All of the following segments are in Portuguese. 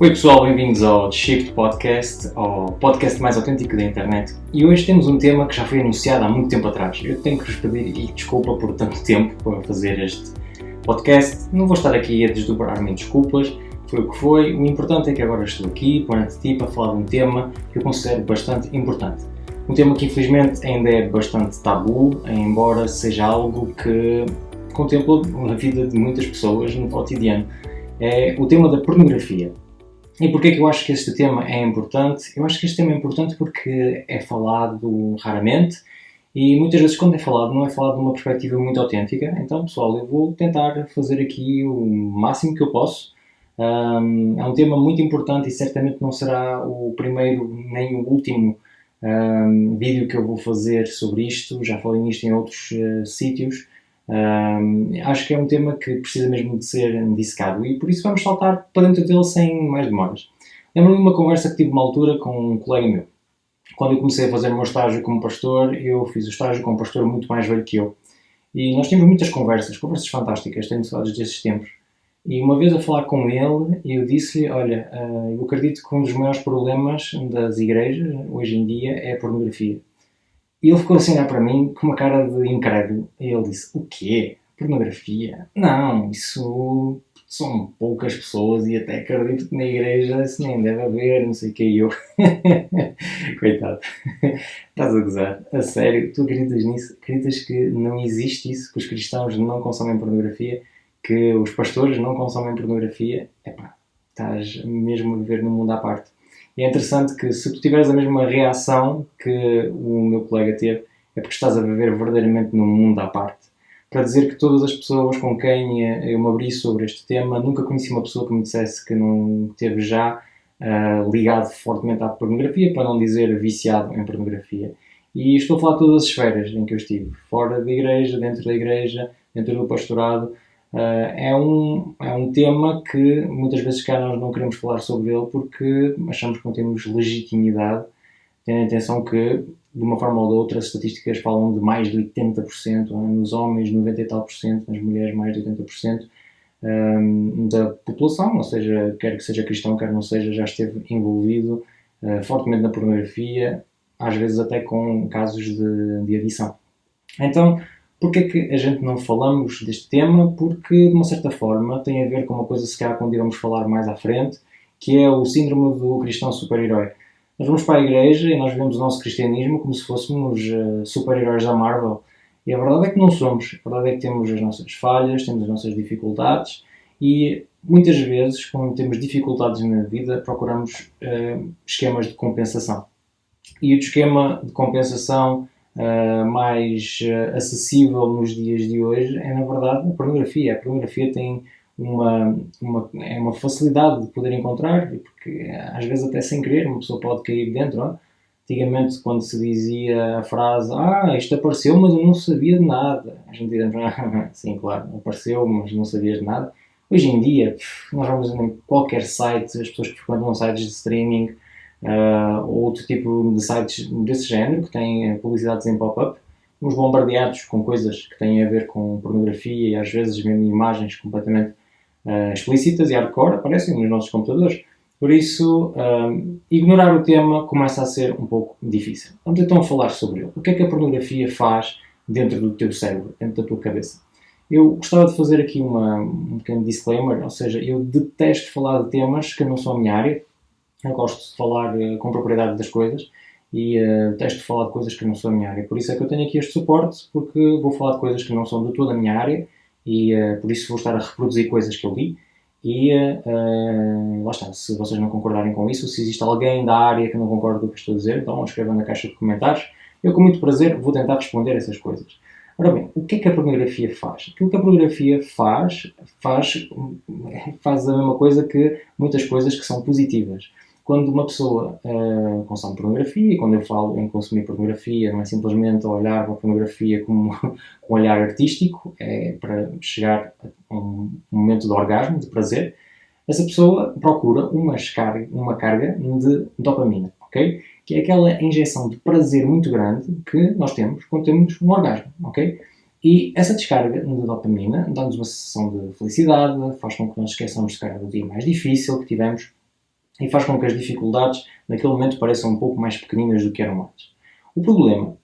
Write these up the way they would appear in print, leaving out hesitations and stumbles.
Oi pessoal, bem-vindos ao Shift Podcast, ao podcast mais autêntico da internet. E hoje temos um tema que já foi anunciado há muito tempo atrás. Eu tenho que vos pedir desculpa por tanto tempo para fazer este podcast. Não vou estar aqui a desdobrar-me em desculpas, foi o que foi. O importante é que agora estou aqui, perante ti, para falar de um tema que eu considero bastante importante. Um tema que infelizmente ainda é bastante tabu, embora seja algo que contempla a vida de muitas pessoas no cotidiano. É o tema da pornografia. E porquê que eu acho que este tema é importante? Eu acho que este tema é importante porque é falado raramente e muitas vezes quando é falado não é falado de uma perspectiva muito autêntica. Então, pessoal, eu vou tentar fazer aqui o máximo que eu posso. É um tema muito importante e certamente não será o primeiro nem o último vídeo que eu vou fazer sobre isto. Já falei nisto em outros sítios. Acho que é um tema que precisa mesmo de ser dissecado e por isso vamos saltar para dentro dele sem mais demoras. Lembro-me de uma conversa que tive uma altura com um colega meu. Quando eu comecei a fazer o meu estágio como pastor, eu fiz o estágio com um pastor muito mais velho que eu. E nós tínhamos muitas conversas fantásticas, tenho saudades desses tempos. E uma vez a falar com ele, eu disse-lhe, olha, eu acredito que um dos maiores problemas das igrejas hoje em dia é a pornografia. E ele ficou assim a olhar para mim com uma cara de incrédulo. E ele disse, o quê? Pornografia? Não, isso são poucas pessoas e até acredito que na igreja isso nem deve haver, não sei o que. E eu, coitado, estás a gozar. A sério, tu acreditas nisso? Acreditas que não existe isso? Que os cristãos não consomem pornografia? Que os pastores não consomem pornografia? Epá, estás mesmo a viver num mundo à parte. E é interessante que se tu tiveres a mesma reação que o meu colega teve, é porque estás a viver verdadeiramente num mundo à parte. Para dizer que todas as pessoas com quem eu me abri sobre este tema, nunca conheci uma pessoa que me dissesse que não esteve já ligado fortemente à pornografia, para não dizer viciado em pornografia. E estou a falar de todas as esferas em que eu estive. Fora da igreja, dentro do pastorado. É um tema que muitas vezes cá nós não queremos falar sobre ele porque achamos que não temos legitimidade, tendo em atenção que, de uma forma ou de outra, as estatísticas falam de mais de 80%, nos homens 90 e tal por cento, nas mulheres mais de 80% da população, ou seja, quer que seja cristão, quer não seja, já esteve envolvido fortemente na pornografia, às vezes até com casos de adição. Então, porquê é que a gente não falamos deste tema? Porque, de uma certa forma, tem a ver com uma coisa, se calhar, quando iremos falar mais à frente, que é o síndrome do cristão super-herói. Nós vamos para a igreja e nós vemos o nosso cristianismo como se fôssemos super-heróis da Marvel. E a verdade é que não somos. A verdade é que temos as nossas falhas, temos as nossas dificuldades e, muitas vezes, quando temos dificuldades na vida, procuramos esquemas de compensação. E o esquema de compensação mais acessível nos dias de hoje é, na verdade, a pornografia. A pornografia tem uma facilidade de poder encontrar, porque às vezes até sem querer uma pessoa pode cair dentro. Não? Antigamente, quando se dizia a frase isto apareceu, mas eu não sabia de nada, a gente dizia, sim, claro, apareceu, mas não sabias de nada. Hoje em dia, nós vamos em qualquer site, as pessoas que frequentam sites de streaming, ou outro tipo de sites desse género, que têm publicidades em pop-up, uns bombardeados com coisas que têm a ver com pornografia e às vezes mesmo imagens completamente explícitas e hardcore aparecem nos nossos computadores. Por isso, ignorar o tema começa a ser um pouco difícil. Vamos então falar sobre ele. O que é que a pornografia faz dentro do teu cérebro, dentro da tua cabeça? Eu gostava de fazer aqui um pequeno disclaimer, ou seja, eu detesto falar de temas que não são a minha área. Eu gosto de falar com propriedade das coisas e detesto de falar de coisas que não são a minha área. Por isso é que eu tenho aqui este suporte, porque vou falar de coisas que não são de toda a minha área e por isso vou estar a reproduzir coisas que eu li. E lá está, se vocês não concordarem com isso, se existe alguém da área que não concorda com o que estou a dizer, então escrevam na caixa de comentários. Eu, com muito prazer, vou tentar responder essas coisas. Ora bem, o que é que a pornografia faz? Aquilo que a pornografia faz a mesma coisa que muitas coisas que são positivas. Quando uma pessoa consome pornografia, e quando eu falo em consumir pornografia, não é simplesmente olhar para a pornografia como um olhar artístico, é para chegar a um momento de orgasmo, de prazer, essa pessoa procura uma carga de dopamina, ok? Que é aquela injeção de prazer muito grande que nós temos quando temos um orgasmo, ok? E essa descarga de dopamina dá-nos uma sensação de felicidade, faz com que nós esqueçamos, se calhar, do dia mais difícil que tivemos. e faz com que as dificuldades naquele momento pareçam um pouco mais pequeninas do que eram antes. O problema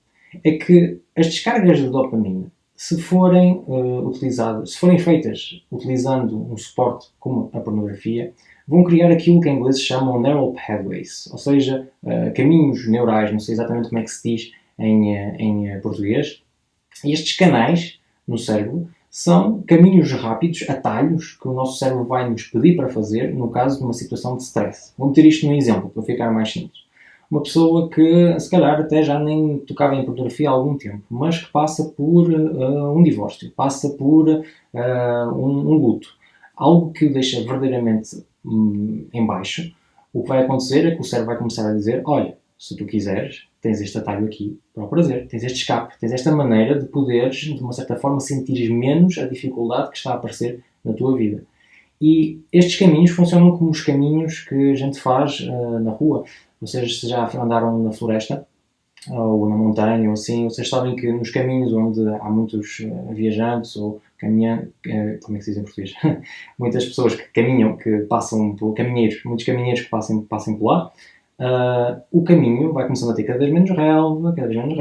é que as descargas de dopamina, se forem utilizadas, se forem feitas utilizando um suporte como a pornografia, vão criar aquilo que em inglês se chamam neural pathways, ou seja, caminhos neurais, não sei exatamente como é que se diz em português. E estes canais no cérebro são caminhos rápidos, atalhos, que o nosso cérebro vai nos pedir para fazer no caso de uma situação de stress. Vou meter isto num exemplo, para ficar mais simples. Uma pessoa que, se calhar, até já nem tocava em pornografia há algum tempo, mas que passa por um divórcio, passa por um luto. Algo que o deixa verdadeiramente em baixo. O que vai acontecer é que o cérebro vai começar a dizer: olha, se tu quiseres, tens este atalho aqui para o prazer, tens este escape, tens esta maneira de poderes, de uma certa forma, sentires menos a dificuldade que está a aparecer na tua vida. E estes caminhos funcionam como os caminhos que a gente faz na rua. Vocês já andaram na floresta, ou na montanha, ou assim, vocês sabem que nos caminhos onde há muitos viajantes, ou como é que se diz em português? Muitas pessoas que caminham, que passam por caminheiros, muitos caminheiros que passem por lá, o caminho vai começando a ter cada vez menos relva, vai ficando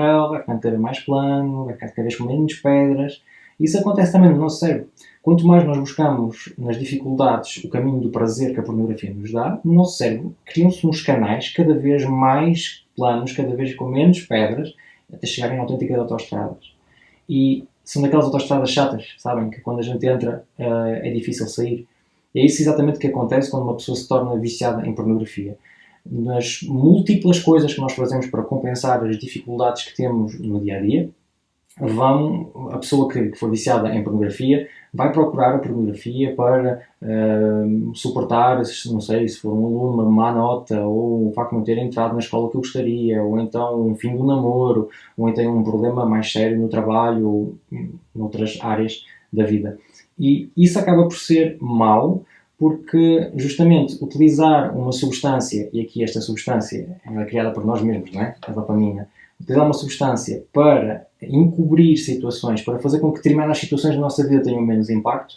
cada vez mais plano, vai ficar cada vez com menos pedras. Isso acontece também no nosso cérebro. Quanto mais nós buscamos nas dificuldades o caminho do prazer que a pornografia nos dá, no nosso cérebro criam-se uns canais cada vez mais planos, cada vez com menos pedras, até chegarem a autênticas autoestradas. E são daquelas autoestradas chatas, sabem? Que quando a gente entra é difícil sair. E é isso exatamente que acontece quando uma pessoa se torna viciada em pornografia. Nas múltiplas coisas que nós fazemos para compensar as dificuldades que temos no dia-a-dia, a pessoa que for viciada em pornografia vai procurar a pornografia para suportar, não sei, se for um aluno, uma má nota, ou o facto de não ter entrado na escola que eu gostaria, ou então um fim do namoro, ou então um problema mais sério no trabalho, ou noutras áreas da vida. E isso acaba por ser mau, porque justamente utilizar uma substância, e aqui esta substância é criada por nós mesmos, não é? A dopamina, utilizar uma substância para encobrir situações, para fazer com que determinadas situações da nossa vida tenham menos impacto,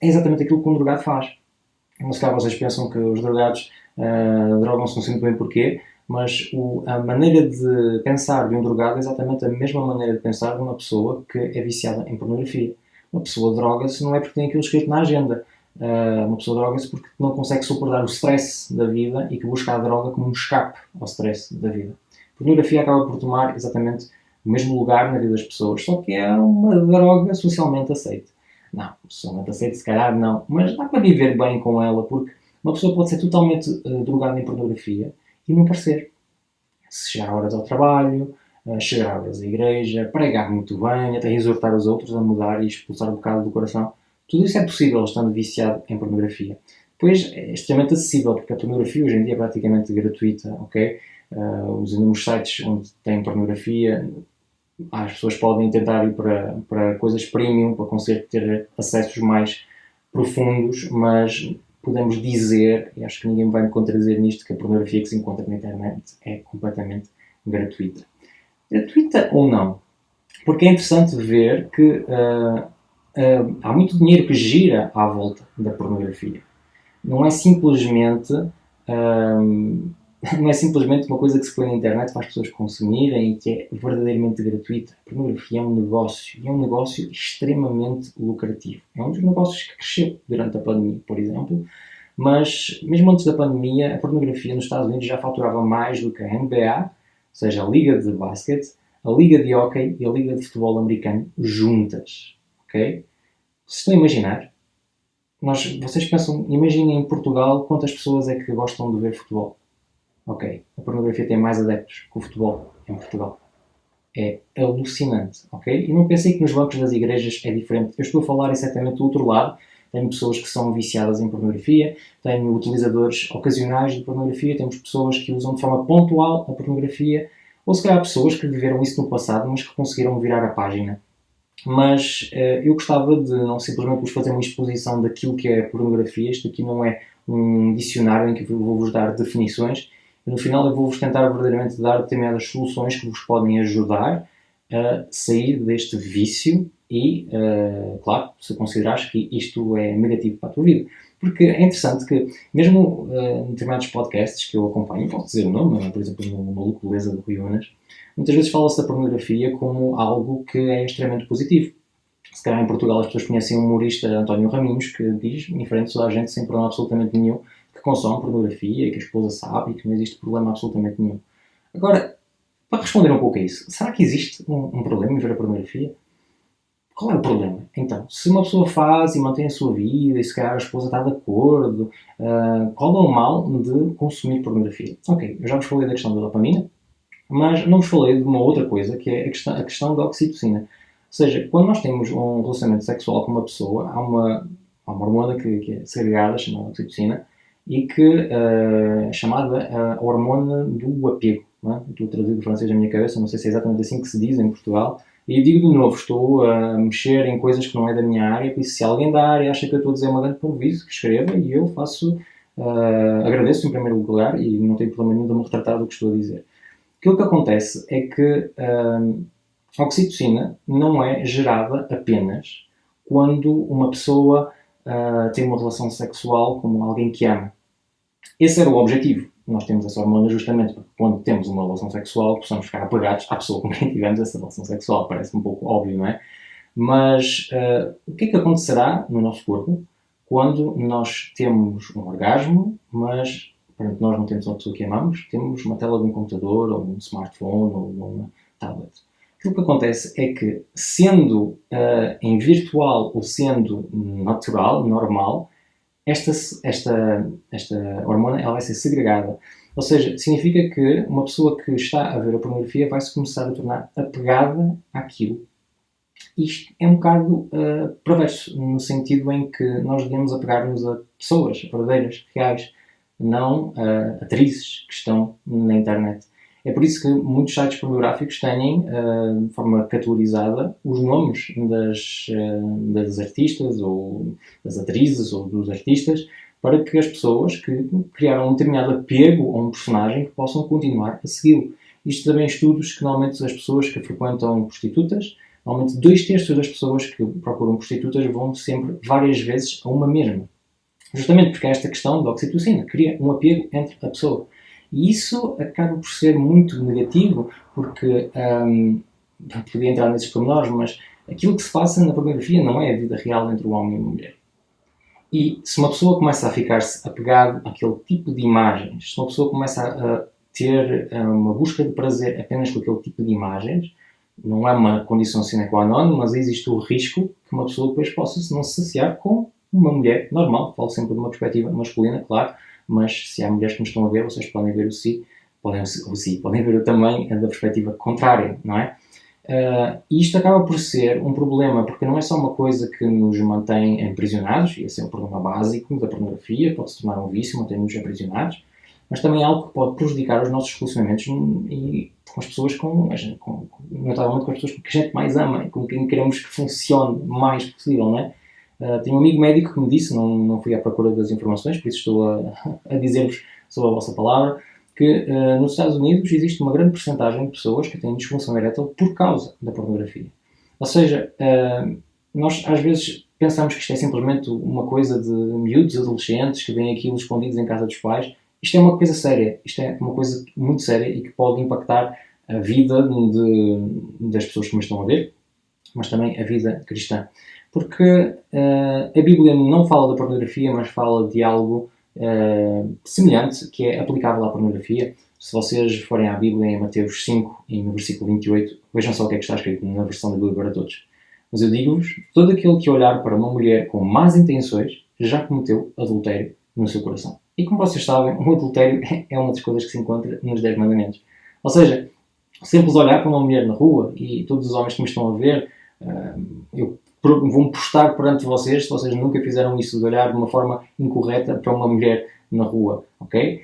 é exatamente aquilo que um drogado faz. Mas claro, vocês pensam que os drogados drogam-se, não sei muito bem porquê, mas a maneira de pensar de um drogado é exatamente a mesma maneira de pensar de uma pessoa que é viciada em pornografia. Uma pessoa droga-se não é porque tem aquilo escrito na agenda. Uma pessoa droga-se porque não consegue suportar o stress da vida e que busca a droga como um escape ao stress da vida. A pornografia acaba por tomar exatamente o mesmo lugar na vida das pessoas, só que é uma droga socialmente aceita. Não, socialmente aceita se calhar não, mas dá para viver bem com ela, porque uma pessoa pode ser totalmente drogada em pornografia e não parecer. Se chegar a horas ao trabalho, chegar a horas à igreja, pregar muito bem, até exortar os outros a mudar e expulsar o pecado do coração. Tudo isso é possível estando viciado em pornografia. Depois é extremamente acessível, porque a pornografia hoje em dia é praticamente gratuita, ok? Os inúmeros sites onde tem pornografia, as pessoas podem tentar ir para coisas premium, para conseguir ter acessos mais profundos, mas podemos dizer, e acho que ninguém vai me contradizer nisto, que a pornografia que se encontra na internet é completamente gratuita. Gratuita ou não? Porque é interessante ver que há muito dinheiro que gira à volta da pornografia. Não é simplesmente uma coisa que se põe na internet para as pessoas consumirem e que é verdadeiramente gratuita. A pornografia é um negócio, e é um negócio extremamente lucrativo. É um dos negócios que cresceu durante a pandemia, por exemplo, mas mesmo antes da pandemia, a pornografia nos Estados Unidos já faturava mais do que a NBA, ou seja, a Liga de Basquete, a Liga de Hockey e a Liga de Futebol Americano juntas. Ok? Se estão a imaginar, vocês pensam, imaginem em Portugal quantas pessoas é que gostam de ver futebol. Ok, a pornografia tem mais adeptos que o futebol em Portugal. É alucinante, ok? E não pensei que nos bancos das igrejas é diferente. Eu estou a falar exatamente do outro lado. Tenho pessoas que são viciadas em pornografia, tenho utilizadores ocasionais de pornografia, temos pessoas que usam de forma pontual a pornografia, ou se calhar pessoas que viveram isso no passado, mas que conseguiram virar a página. Mas eu gostava de não simplesmente vos fazer uma exposição daquilo que é a pornografia. Isto aqui não é um dicionário em que eu vou-vos dar definições. E no final eu vou-vos tentar verdadeiramente dar determinadas soluções que vos podem ajudar a sair deste vício e, claro, se considerares que isto é negativo para a tua vida. Porque é interessante que, mesmo em determinados podcasts que eu acompanho, posso dizer o nome, por exemplo, no Maluco Beleza do Rui Unas, muitas vezes fala-se da pornografia como algo que é extremamente positivo. Se calhar em Portugal as pessoas conhecem o humorista António Raminhos, que diz, em frente a toda a gente, sem problema absolutamente nenhum, que consome pornografia, que a esposa sabe e que não existe problema absolutamente nenhum. Agora, para responder um pouco a isso, será que existe um problema em ver a pornografia? Qual é o problema? Então, se uma pessoa faz e mantém a sua vida e se calhar a esposa está de acordo, qual é o mal de consumir pornografia? Ok, eu já vos falei da questão da dopamina, mas não vos falei de uma outra coisa, que é a questão da oxitocina. Ou seja, quando nós temos um relacionamento sexual com uma pessoa, há uma hormona que é segregada, chamada oxitocina, e que é chamada a hormona do apego. Não é? Estou a traduzir do francês na minha cabeça, não sei se é exatamente assim que se diz em Portugal. E digo de novo, estou a mexer em coisas que não é da minha área, por isso se alguém da área acha que eu estou a dizer uma grande parvoíce, que escreva e eu faço, agradeço em primeiro lugar e não tenho problema nenhum de me retratar do que estou a dizer. Aquilo que acontece é que a oxitocina não é gerada apenas quando uma pessoa tem uma relação sexual com alguém que ama. Esse era o objetivo. Nós temos essa hormona justamente para que quando temos uma relação sexual possamos ficar apegados à pessoa com quem tivemos essa relação sexual. Parece um pouco óbvio, não é? Mas o que é que acontecerá no nosso corpo quando nós temos um orgasmo, mas portanto, nós não temos uma pessoa que amamos, temos uma tela de um computador, ou um smartphone, ou uma tablet? Aquilo que acontece é que, sendo em virtual ou sendo natural, normal, esta hormona ela vai ser segregada. Ou seja, significa que uma pessoa que está a ver a pornografia vai se começar a tornar apegada àquilo. Isto é um bocado perverso, no sentido em que nós devemos apegar-nos a pessoas verdadeiras, reais, não a atrizes que estão na internet. É por isso que muitos sites pornográficos têm, de forma categorizada, os nomes das artistas, ou das atrizes, ou dos artistas, para que as pessoas que criaram um determinado apego a um personagem possam continuar a segui-lo. Isto também estudos que normalmente as pessoas que frequentam prostitutas, normalmente 2/3 das pessoas que procuram prostitutas vão sempre várias vezes a uma mesma. Justamente porque esta questão da oxitocina cria um apego entre a pessoa. E isso acaba por ser muito negativo, porque podia entrar nesses pormenores, mas aquilo que se passa na pornografia não é a vida real entre o homem e a mulher. E se uma pessoa começa a ficar-se apegado àquele tipo de imagens, se uma pessoa começa a ter uma busca de prazer apenas com aquele tipo de imagens, não é uma condição sine qua non, mas existe o risco que uma pessoa depois possa não se associar com uma mulher normal. Falo sempre de uma perspectiva masculina, claro, mas se há mulheres que me estão a ver, vocês podem ver podem ver o também da perspectiva contrária, não é? E isto acaba por ser um problema, porque não é só uma coisa que nos mantém aprisionados, e esse é um problema básico da pornografia, pode se tornar um vício, mantém-nos aprisionados, mas também é algo que pode prejudicar os nossos relacionamentos e com as pessoas notavelmente com as pessoas que a gente mais ama e com quem queremos que funcione o mais possível, não é? Tenho um amigo médico que me disse, não fui à procura das informações, por isso estou a dizer-vos sobre a vossa palavra, que nos Estados Unidos existe uma grande porcentagem de pessoas que têm disfunção erétil por causa da pornografia. Ou seja, nós às vezes pensamos que isto é simplesmente uma coisa de miúdos, adolescentes, que vêm aquilo escondidos em casa dos pais. Isto é uma coisa séria, isto é uma coisa muito séria e que pode impactar a vida das pessoas que me estão a ver, mas também a vida cristã. Porque a Bíblia não fala da pornografia, mas fala de algo semelhante, que é aplicável à pornografia. Se vocês forem à Bíblia em Mateus 5, e no versículo 28, vejam só o que é que está escrito na versão da Bíblia para todos. Mas eu digo-vos, todo aquele que olhar para uma mulher com más intenções já cometeu adultério no seu coração. E como vocês sabem, o adultério é uma das coisas que se encontra nos 10 mandamentos. Ou seja, simples olhar para uma mulher na rua, e todos os homens que me estão a ver, eu vou-me postar perante vocês se vocês nunca fizeram isso, de olhar de uma forma incorreta para uma mulher na rua, ok?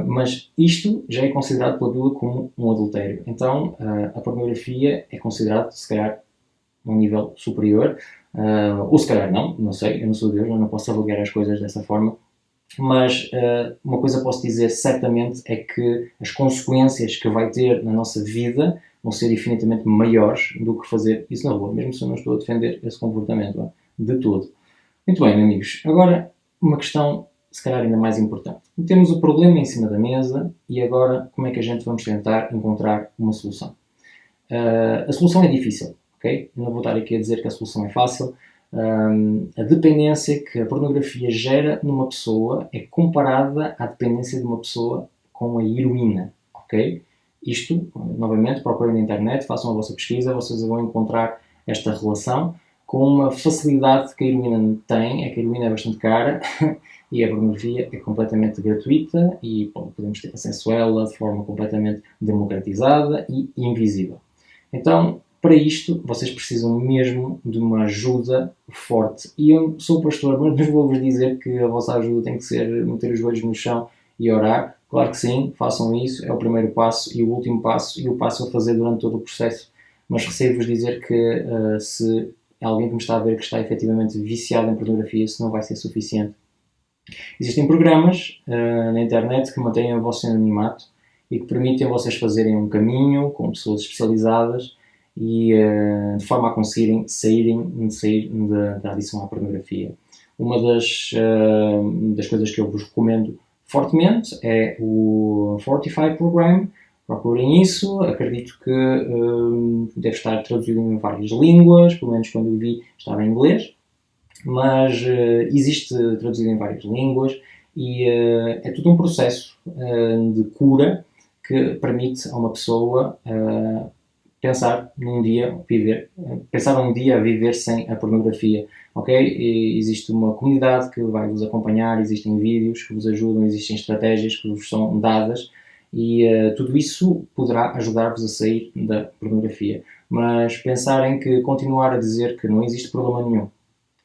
Mas isto já é considerado pela Bíblia como um adultério. Então, a pornografia é considerada, se calhar, num nível superior, ou se calhar não sei, eu não sou Deus, eu não posso avaliar as coisas dessa forma, mas uma coisa posso dizer certamente é que as consequências que vai ter na nossa vida vão ser infinitamente maiores do que fazer isso na rua, mesmo se eu não estou a defender esse comportamento de todo. Muito bem, amigos. Agora, uma questão, se calhar, ainda mais importante. Temos o problema em cima da mesa e agora como é que a gente vamos tentar encontrar uma solução? A solução é difícil, ok? Eu não vou estar aqui a dizer que a solução é fácil. A dependência que a pornografia gera numa pessoa é comparada à dependência de uma pessoa com a heroína, ok? Isto, novamente, procurem na internet, façam a vossa pesquisa, vocês vão encontrar esta relação com uma facilidade que a heroína tem, é que a heroína é bastante cara e a pornografia é completamente gratuita e podemos ter acesso a ela de forma completamente democratizada e invisível. Então, para isto, vocês precisam mesmo de uma ajuda forte. E eu sou pastor, mas vou-vos dizer que a vossa ajuda tem que ser meter os joelhos no chão e orar. Claro que sim, façam isso, é o primeiro passo e o último passo, e o passo a fazer durante todo o processo. Mas receio-vos dizer que se alguém que me está a ver que está efetivamente viciado em pornografia, isso não vai ser suficiente. Existem programas na internet que mantêm o vosso anonimato e que permitem vocês fazerem um caminho com pessoas especializadas e de forma a conseguirem sair da adição à pornografia. Uma das coisas que eu vos recomendo fortemente é o Fortify Program. Procurem isso, acredito que deve estar traduzido em várias línguas, pelo menos quando eu vi estava em inglês, mas existe traduzido em várias línguas e é todo um processo de cura que permite a uma pessoa pensar um dia a viver sem a pornografia, ok? E existe uma comunidade que vai vos acompanhar, existem vídeos que vos ajudam, existem estratégias que vos são dadas e tudo isso poderá ajudar-vos a sair da pornografia. Mas pensarem que continuar a dizer que não existe problema nenhum,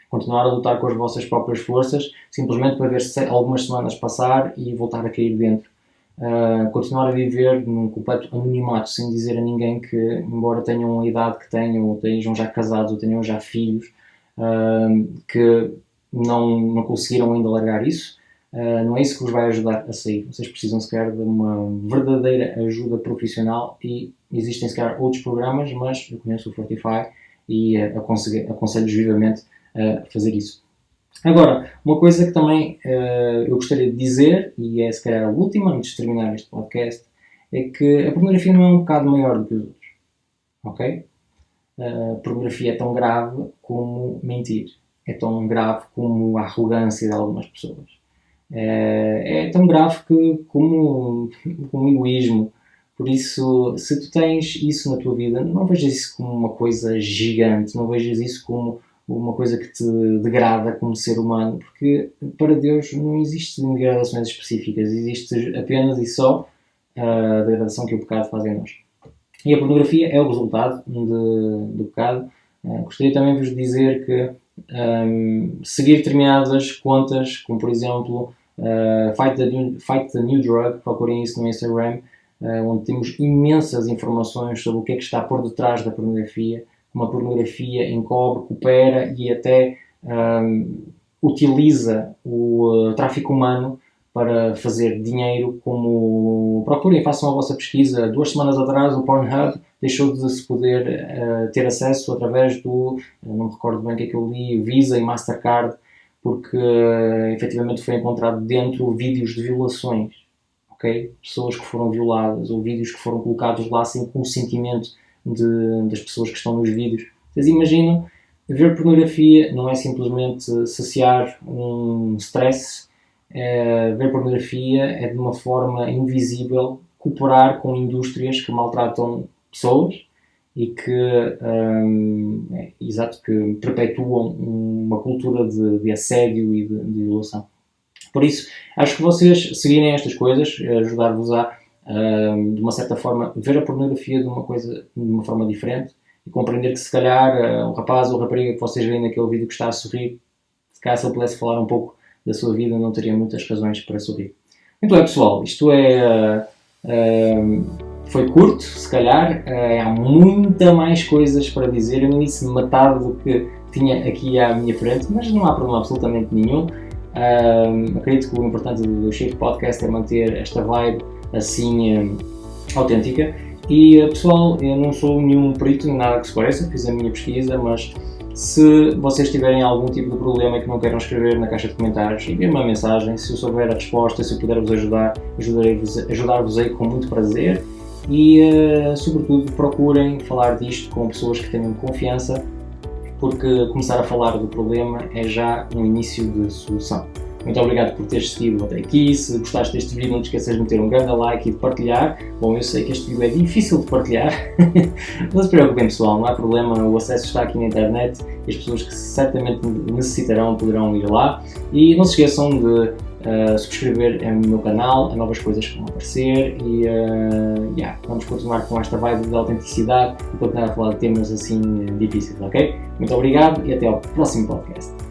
continuar a lutar com as vossas próprias forças, simplesmente para ver algumas semanas passar e voltar a cair dentro. Continuar a viver num completo anonimato, sem dizer a ninguém que, embora tenham a idade que tenham, ou estejam já casados, ou tenham já filhos, que não conseguiram ainda largar isso, não é isso que vos vai ajudar a sair. Vocês precisam, se calhar, de uma verdadeira ajuda profissional e existem, se calhar, outros programas, mas eu conheço o Fortify e aconselho-vos vivamente a fazer isso. Agora, uma coisa que também eu gostaria de dizer, e é se calhar a última, antes de terminar este podcast, é que a pornografia não é um bocado maior do que os outros, ok? A pornografia é tão grave como mentir, é tão grave como a arrogância de algumas pessoas, é tão grave como o egoísmo. Por isso, se tu tens isso na tua vida, não vejas isso como uma coisa gigante, não vejas isso como uma coisa que te degrada como ser humano, porque para Deus não existe degradações específicas, existe apenas e só a degradação que o pecado faz em nós. E a pornografia é o resultado do pecado. Gostaria também de vos dizer que seguir determinadas contas, como por exemplo Fight the New Drug, procurem isso no Instagram, onde temos imensas informações sobre o que é que está por detrás da pornografia. Uma pornografia encobre, coopera e até utiliza o tráfico humano para fazer dinheiro, como procurem, façam a vossa pesquisa. 2 semanas atrás o Pornhub deixou de se poder ter acesso através do, não me recordo bem o que é que eu li, Visa e Mastercard, porque efetivamente foi encontrado dentro vídeos de violações, ok? Pessoas que foram violadas ou vídeos que foram colocados lá sem consentimento das pessoas que estão nos vídeos. Vocês imaginam, ver pornografia não é simplesmente saciar um stress, ver pornografia é de uma forma invisível cooperar com indústrias que maltratam pessoas e que perpetuam uma cultura de assédio e de violação. Por isso, acho que vocês seguirem estas coisas, ajudar-vos a de uma certa forma, ver a pornografia de uma forma diferente e compreender que se calhar o rapaz ou a rapariga que vocês veem naquele vídeo que está a sorrir, se calhar se ele pudesse falar um pouco da sua vida, não teria muitas razões para sorrir. Muito bem, pessoal, isto foi curto, se calhar, há muita mais coisas para dizer, eu não disse metade do que tinha aqui à minha frente, mas não há problema absolutamente nenhum. Acredito que o importante do Shift Podcast é manter esta vibe assim autêntica E pessoal, eu não sou nenhum perito, nem nada que se pareça, fiz a minha pesquisa, mas se vocês tiverem algum tipo de problema e que não queiram escrever na caixa de comentários, enviem uma mensagem. Se eu souber a resposta, se eu puder vos ajudar, ajudar-vos-ei com muito prazer. E, sobretudo, procurem falar disto com pessoas que tenham confiança, porque começar a falar do problema é já um início de solução. Muito obrigado por teres seguido até aqui. Se gostaste deste vídeo, não te esqueças de meter um grande like e de partilhar. Bom, eu sei que este vídeo é difícil de partilhar, não se preocupem pessoal, não há problema, o acesso está aqui na internet e as pessoas que certamente necessitarão poderão ir lá. E não se esqueçam de subscrever o meu canal, há novas coisas que vão aparecer e vamos continuar com esta vibe de autenticidade e continuar a falar de temas assim difíceis, ok? Muito obrigado e até ao próximo podcast.